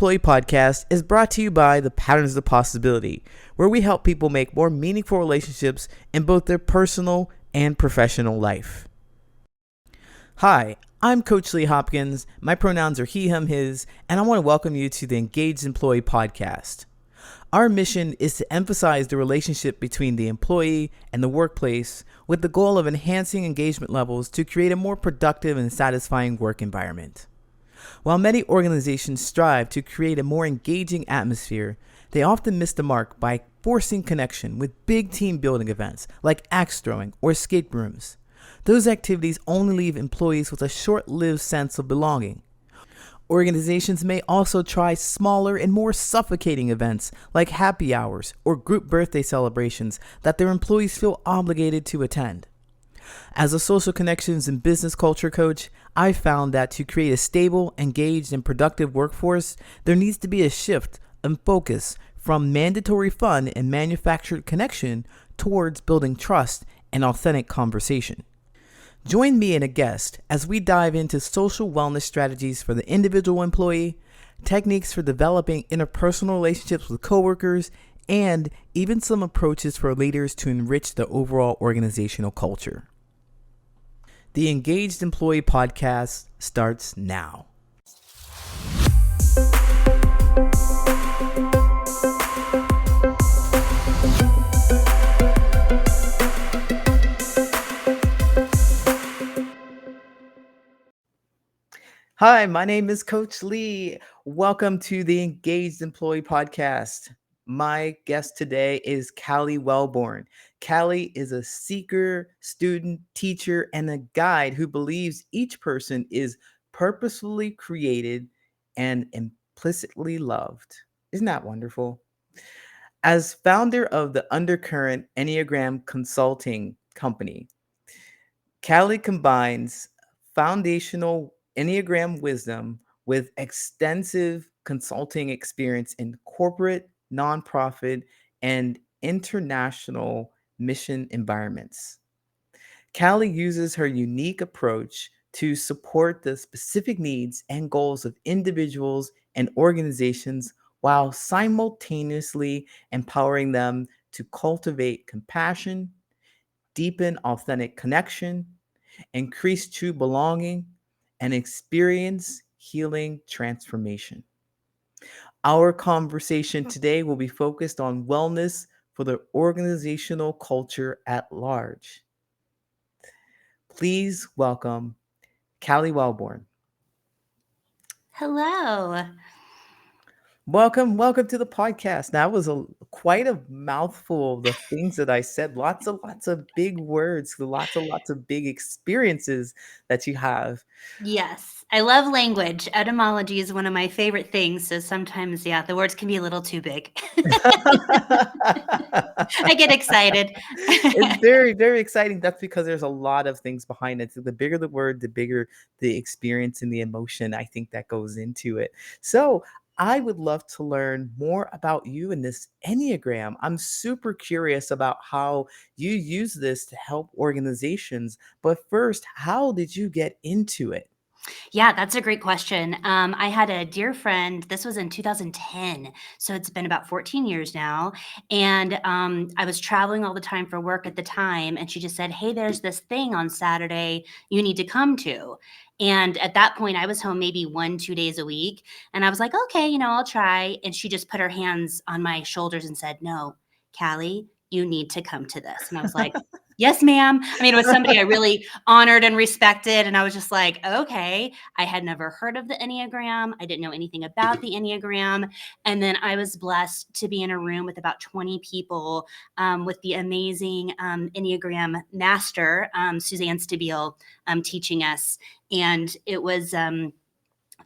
Employee Podcast is brought to you by the Patterns of Possibility, where we help people make more meaningful relationships in both their personal and professional life. Hi, I'm Coach Lee Hopkins. My pronouns are he, him, his, and I want to welcome you to the Engaged Employee Podcast. Our mission is to emphasize the relationship between the employee and the workplace with the goal of enhancing engagement levels to create a more productive and satisfying work environment. While many organizations strive to create a more engaging atmosphere, they often miss the mark by forcing connection with big team building events like axe throwing or escape rooms. Those activities only leave employees with a short-lived sense of belonging. Organizations may also try smaller and more suffocating events like happy hours or group birthday celebrations that their employees feel obligated to attend. As a social connections and business culture coach, I found that to create a stable, engaged, and productive workforce, there needs to be a shift in focus from mandatory fun and manufactured connection towards building trust and authentic conversation. Join me and a guest as we dive into social wellness strategies for the individual employee, techniques for developing interpersonal relationships with coworkers, and even some approaches for leaders to enrich the overall organizational culture. The Engaged Employee Podcast starts now. Hi, my name is Coach Lee. Welcome to the Engaged Employee Podcast. My guest today is Calley Wellborn. Calley is a seeker, student, teacher, and a guide who believes each person is purposefully created and implicitly loved. Isn't that wonderful? As founder of the Undercurrent Enneagram Consulting company, Calley combines foundational Enneagram wisdom with extensive consulting experience in corporate, nonprofit, and international mission environments. Calley uses her unique approach to support the specific needs and goals of individuals and organizations while simultaneously empowering them to cultivate compassion, deepen authentic connection, increase true belonging, and experience healing transformation. Our conversation today will be focused on wellness for the organizational culture at large. Please welcome Calley Wellborn. Hello. Welcome to the podcast. That was quite a mouthful of the things that I said. Lots of big words, lots of big experiences that you have. Yes, I love language. Etymology is one of my favorite things. So sometimes, the words can be a little too big. I get excited. It's very, very exciting. That's because there's a lot of things behind it. So the bigger the word, the bigger the experience and the emotion I think that goes into it. So I would love to learn more about you and this Enneagram. I'm super curious about how you use this to help organizations. But first, how did you get into it? Yeah, that's a great question. I had a dear friend, this was in 2010. So it's been about 14 years now. And I was traveling all the time for work at the time. And she just said, "Hey, there's this thing on Saturday you need to come to." And at that point, I was home maybe 1, 2 days a week. And I was like, okay, I'll try. And she just put her hands on my shoulders and said, "No, Calley, you need to come to this." And I was like, "Yes, ma'am." I mean, it was somebody I really honored and respected. And I was just like, okay. I had never heard of the Enneagram. I didn't know anything about the Enneagram. And then I was blessed to be in a room with about 20 people with the amazing Enneagram master, Suzanne Stabile, teaching us. And it was,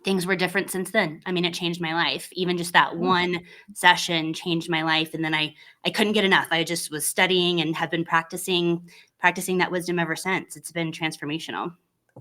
things were different since then. I mean, it changed my life. Even just that one session changed my life. And then I couldn't get enough. I just was studying and have been practicing that wisdom ever since. It's been transformational.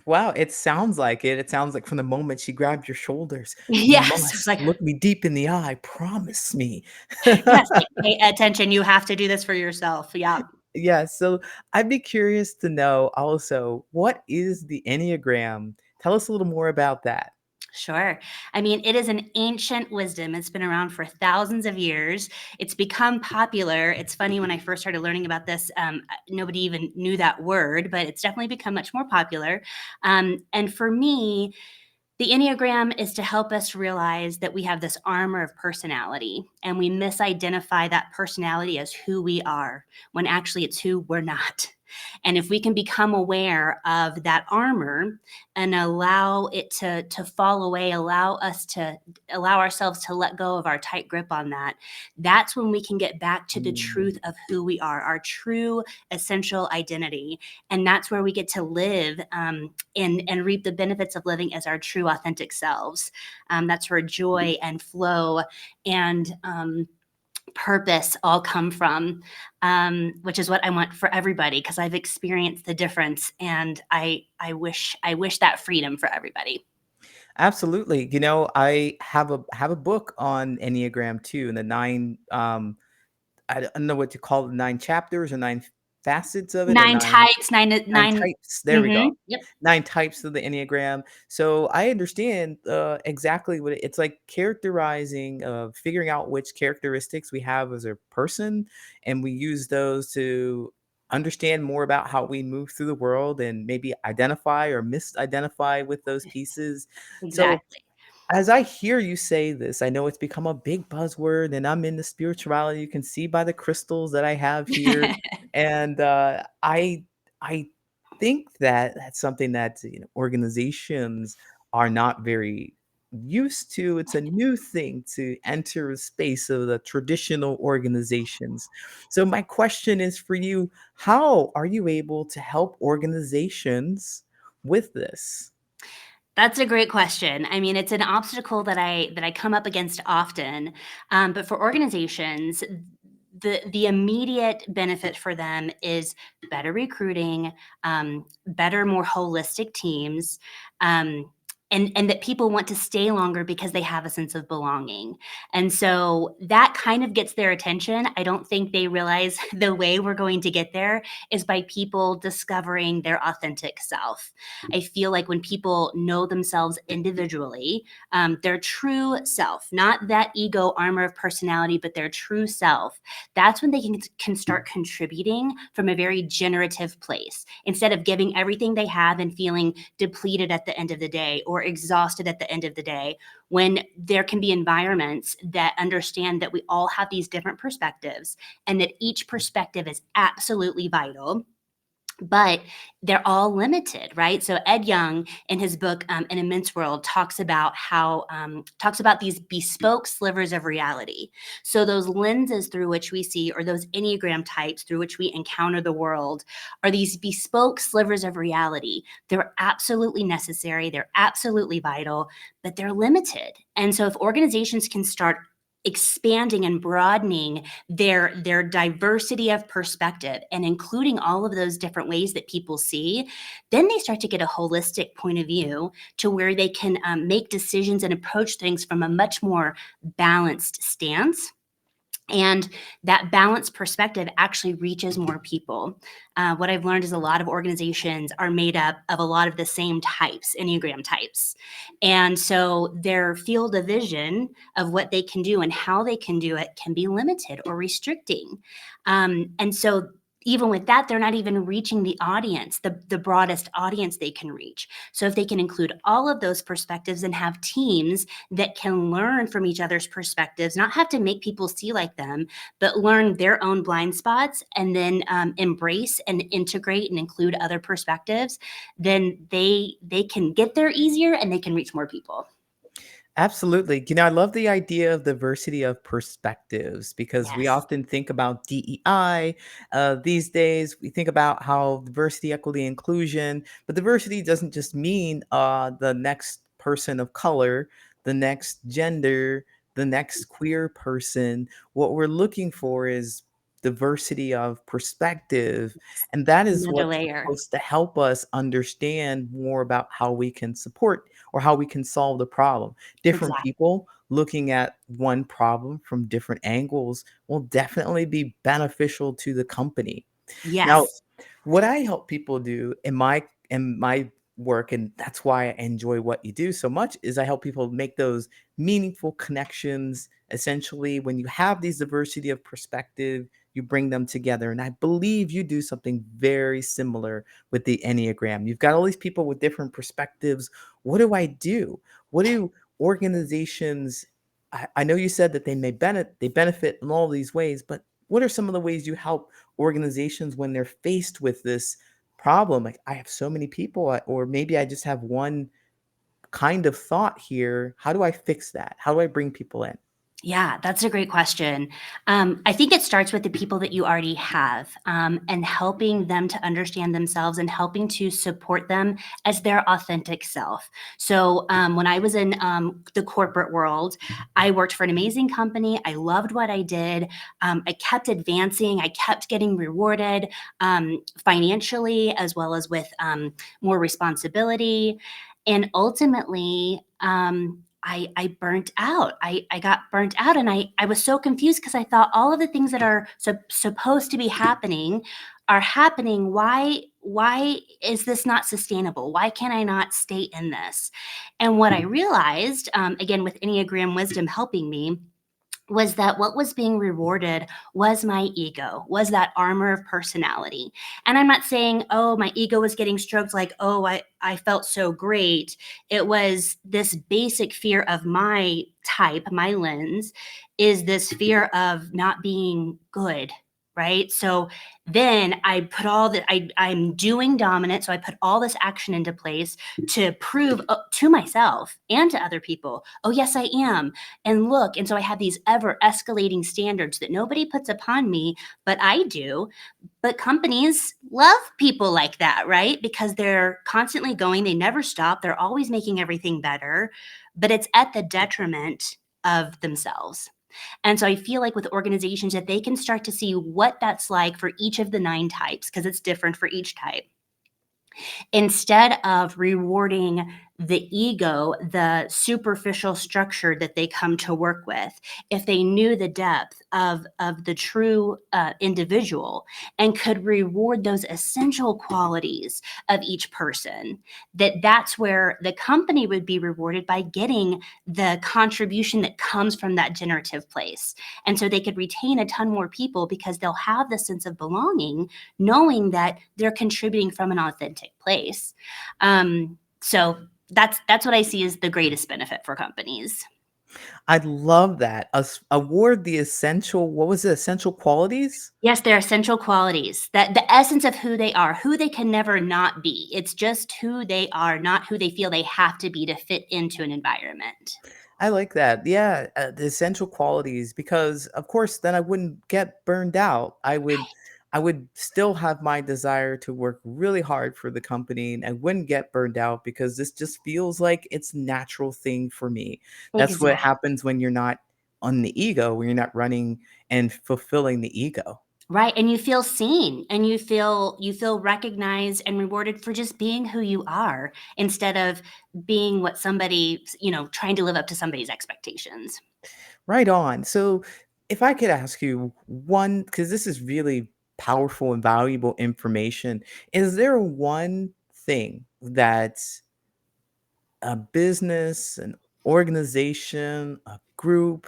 Wow, it sounds like it. It sounds like from the moment she grabbed your shoulders, "You Yes. I was must like, look me deep in the eye, promise me." yes, like, pay attention. You have to do this for yourself. Yeah. Yeah, so I'd be curious to know also, what is the Enneagram? Tell us a little more about that. Sure. I mean, it is an ancient wisdom. It's been around for thousands of years. It's become popular. It's funny, when I first started learning about this, nobody even knew that word, but it's definitely become much more popular. And for me, the Enneagram is to help us realize that we have this armor of personality, and we misidentify that personality as who we are when actually it's who we're not. And if we can become aware of that armor and allow it to fall away, allow ourselves to let go of our tight grip on that, that's when we can get back to the truth Mm. of who we are, our true essential identity. And that's where we get to live, and reap the benefits of living as our true authentic selves. That's where joy and flow and purpose all come from, which is what I want for everybody, because I've experienced the difference, and I wish that freedom for everybody. Absolutely. I have a book on Enneagram too, and the nine I don't know what to call it, 9 chapters or 9 facets of it, or 9 9 types, 9 9 9. types, there we go. Mhm. Yep. 9 types of the Enneagram. So I understand, exactly what it's like, characterizing, figuring out which characteristics we have as a person, and we use those to understand more about how we move through the world and maybe identify or misidentify with those pieces. So Exactly. as I hear you say this, I know it's become a big buzzword, and I'm into spirituality. You can see by the crystals that I have here, and I think that that's something that organizations are not very used to. It's a new thing to enter a space of the traditional organizations. So my question is for you: how are you able to help organizations with this? That's a great question. I mean, it's an obstacle that I come up against often. But for organizations, the immediate benefit for them is better recruiting, better, more holistic teams, um, and that people want to stay longer because they have a sense of belonging. And so that kind of gets their attention. I don't think they realize the way we're going to get there is by people discovering their authentic self. I feel like when people know themselves individually, their true self, not that ego armor of personality, but their true self, that's when they can start contributing from a very generative place, instead of giving everything they have and feeling depleted at the end of the day or exhausted at the end of the day. When there can be environments that understand that we all have these different perspectives and that each perspective is absolutely vital, but they're all limited, right? So Ed Young, in his book An Immense World, talks about how talks about these bespoke slivers of reality. So those lenses through which we see, or those Enneagram types through which we encounter the world, are these bespoke slivers of reality. They're absolutely necessary, they're absolutely vital, but they're limited. And so if organizations can start expanding and broadening their diversity of perspective and including all of those different ways that people see, then they start to get a holistic point of view to where they can make decisions and approach things from a much more balanced stance. And that balanced perspective actually reaches more people. What I've learned is a lot of organizations are made up of a lot of the same types, Enneagram types. And so their field of vision of what they can do and how they can do it can be limited or restricting. And so even with that, they're not even reaching the audience, the broadest audience they can reach. So if they can include all of those perspectives and have teams that can learn from each other's perspectives, not have to make people see like them, but learn their own blind spots and then embrace and integrate and include other perspectives, then they can get there easier and they can reach more people. Absolutely. I love the idea of diversity of perspectives because we Yes, often think about DEI these days. We think about how diversity, equity, inclusion, but diversity doesn't just mean the next person of color, the next gender, the next queer person. What we're looking for is diversity of perspective. And that is another what's layer. supposed to help us understand more about how we can support or how we can solve the problem. Different Exactly. people looking at one problem from different angles will definitely be beneficial to the company. Now, Yes. what I help people do in my work, and that's why I enjoy what you do so much, is I help people make those meaningful connections. Essentially, when you have these diversity of perspective, you bring them together. And I believe you do something very similar with the Enneagram. You've got all these people with different perspectives. What do I do? What do organizations, I know you said that they benefit in all these ways, but what are some of the ways you help organizations when they're faced with this problem? Like, I have so many people, or maybe I just have one kind of thought here. How do I fix that? How do I bring people in? Yeah, that's a great question. I think it starts with the people that you already have, and helping them to understand themselves and helping to support them as their authentic self. So, when I was in the corporate world, I worked for an amazing company. I loved what I did. I kept advancing, I kept getting rewarded financially as well as with more responsibility. And ultimately, I burnt out. I got burnt out, and I was so confused because I thought all of the things that are supposed to be happening are happening. Why is this not sustainable? Why can I not stay in this? And what I realized, again with Enneagram wisdom helping me, was that what was being rewarded was my ego, was that armor of personality. And I'm not saying, oh, my ego was getting stroked like, oh, I felt so great. It was this basic fear of my type, my lens, is this fear of not being good. Right. So then I put all that I'm doing dominant. So I put all this action into place to prove to myself and to other people, oh, yes, I am. And look, and so I have these ever escalating standards that nobody puts upon me, but I do. But companies love people like that, right? Because they're constantly going, they never stop, they're always making everything better, but it's at the detriment of themselves. And so I feel like with organizations, that they can start to see what that's like for each of the 9 types, because it's different for each type, instead of rewarding the ego, the superficial structure that they come to work with, if they knew the depth of the true individual and could reward those essential qualities of each person, that's where the company would be rewarded by getting the contribution that comes from that generative place. And so they could retain a ton more people because they'll have the sense of belonging, knowing that they're contributing from an authentic place. So that's what I see as the greatest benefit for companies. I love that. Award the essential, what was it? Essential qualities? Yes, they're essential qualities, that the essence of who they are, who they can never not be. It's just who they are, not who they feel they have to be to fit into an environment. I like that. Yeah, the essential qualities, because of course then I wouldn't get burned out. I would still have my desire to work really hard for the company, and I wouldn't get burned out because this just feels like it's a natural thing for me. That's what Exactly. happens when you're not on the ego, when you're not running and fulfilling the ego. Right, and you feel seen, and you feel recognized and rewarded for just being who you are, instead of being what somebody, trying to live up to somebody's expectations. Right on. So, if I could ask you one, because this is really powerful and valuable information, is there one thing that a business, an organization, a group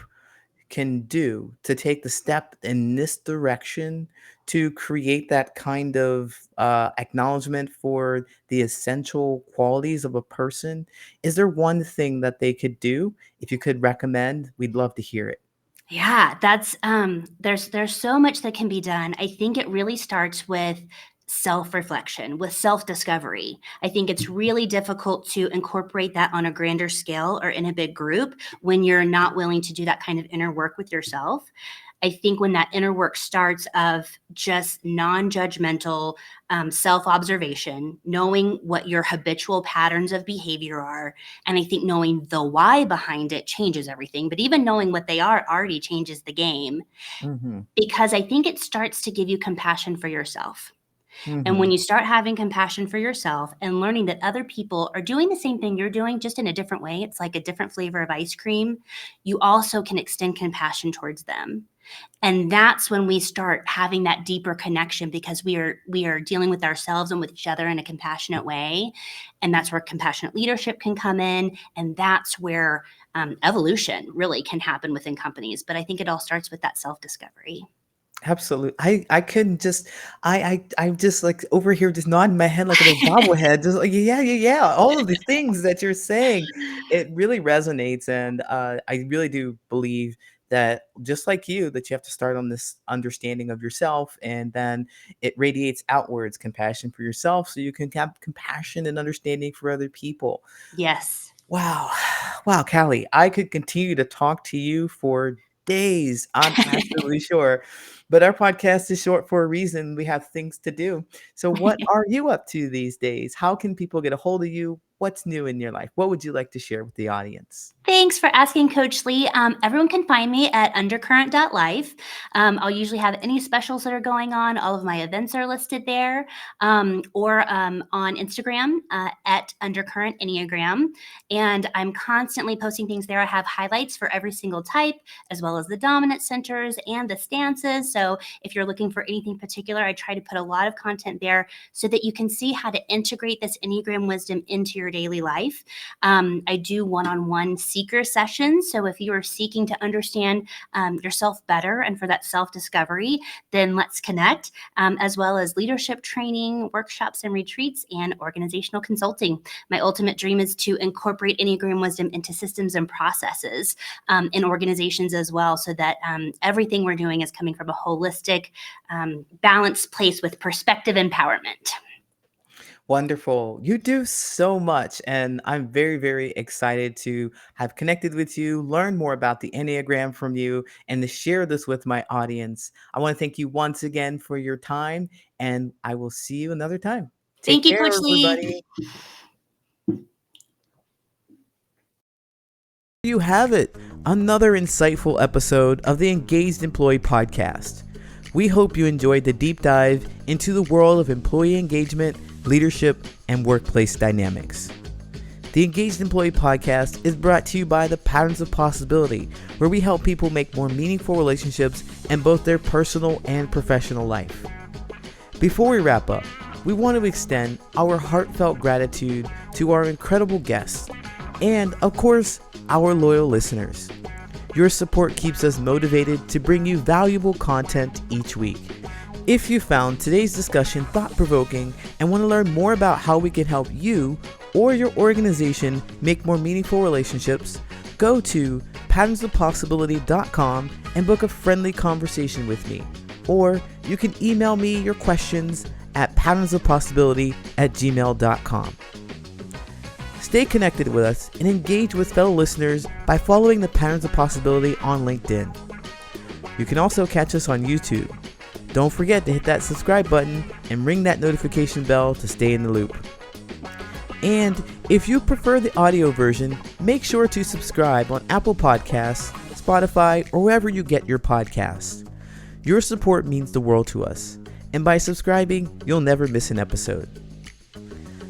can do to take the step in this direction to create that kind of acknowledgement for the essential qualities of a person? Is there one thing that they could do? If you could recommend, we'd love to hear it. Yeah, that's there's so much that can be done. I think it really starts with self-reflection, with self-discovery. I think it's really difficult to incorporate that on a grander scale or in a big group when you're not willing to do that kind of inner work with yourself. I think when that inner work starts of just non-judgmental self-observation, knowing what your habitual patterns of behavior are, and I think knowing the why behind it changes everything. But even knowing what they are already changes the game, Mhm. because I think it starts to give you compassion for yourself. And when Mm-hmm. you start having compassion for yourself and learning that other people are doing the same thing you're doing, just in a different way, it's like a different flavor of ice cream, you also can extend compassion towards them. And that's when we start having that deeper connection, because we are dealing with ourselves and with each other in a compassionate way. And that's where compassionate leadership can come in. And that's where evolution really can happen within companies. But I think it all starts with that self-discovery. Absolutely. I couldn't just I'm just like over here just nodding my head like a little bobblehead, just like, yeah, yeah, yeah. All of the things that you're saying, it really resonates. And I really do believe that just like you, that you have to start on this understanding of yourself, and then it radiates outwards, compassion for yourself, so you can have compassion and understanding for other people. Yes. Wow. Wow, Callie, I could continue to talk to you for days. I'm absolutely sure. But our podcast is short for a reason. We have things to do. So, what are you up to these days? How can people get a hold of you? What's new in your life? What would you like to share with the audience? Thanks for asking, Coach Lee. Everyone can find me at undercurrent.life. I'll usually have any specials that are going on. All of my events are listed there, or on Instagram at Undercurrent Enneagram. And I'm constantly posting things there. I have highlights for every single type, as well as the dominant centers and the stances. So if you're looking for anything particular, I try to put a lot of content there so that you can see how to integrate this Enneagram wisdom into your daily life. I do one-on-one seeker sessions. So if you are seeking to understand yourself better and for that self-discovery, then let's connect, as well as leadership training, workshops and retreats, and organizational consulting. My ultimate dream is to incorporate Enneagram wisdom into systems and processes in organizations as well, so that everything we're doing is coming from a holistic, balanced place with perspective empowerment. Wonderful. You do so much. And I'm very, very excited to have connected with you, learn more about the Enneagram from you, and to share this with my audience. I want to thank you once again for your time, and I will see you another time. Take Thank you, care, Coach Lee. everybody. There you have it, another insightful episode of the Engaged Employee Podcast. We hope you enjoyed the deep dive into the world of employee engagement, leadership, and workplace dynamics. The Engaged Employee Podcast is brought to you by the Patterns of Possibility, where we help people make more meaningful relationships in both their personal and professional life. Before we wrap up, we want to extend our heartfelt gratitude to our incredible guests and, of course, our loyal listeners. Your support keeps us motivated to bring you valuable content each week. If you found today's discussion thought-provoking and want to learn more about how we can help you or your organization make more meaningful relationships, go to patternsofpossibility.com and book a friendly conversation with me. Or you can email me your questions at patternsofpossibility@gmail.com. Stay connected with us and engage with fellow listeners by following the Patterns of Possibility on LinkedIn. You can also catch us on YouTube. Don't forget to hit that subscribe button and ring that notification bell to stay in the loop. And if you prefer the audio version, make sure to subscribe on Apple Podcasts, Spotify, or wherever you get your podcasts. Your support means the world to us, and by subscribing, you'll never miss an episode.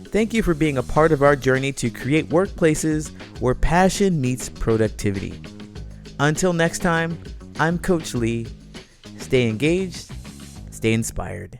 Thank you for being a part of our journey to create workplaces where passion meets productivity. Until next time, I'm Coach Lee. Stay engaged, stay inspired.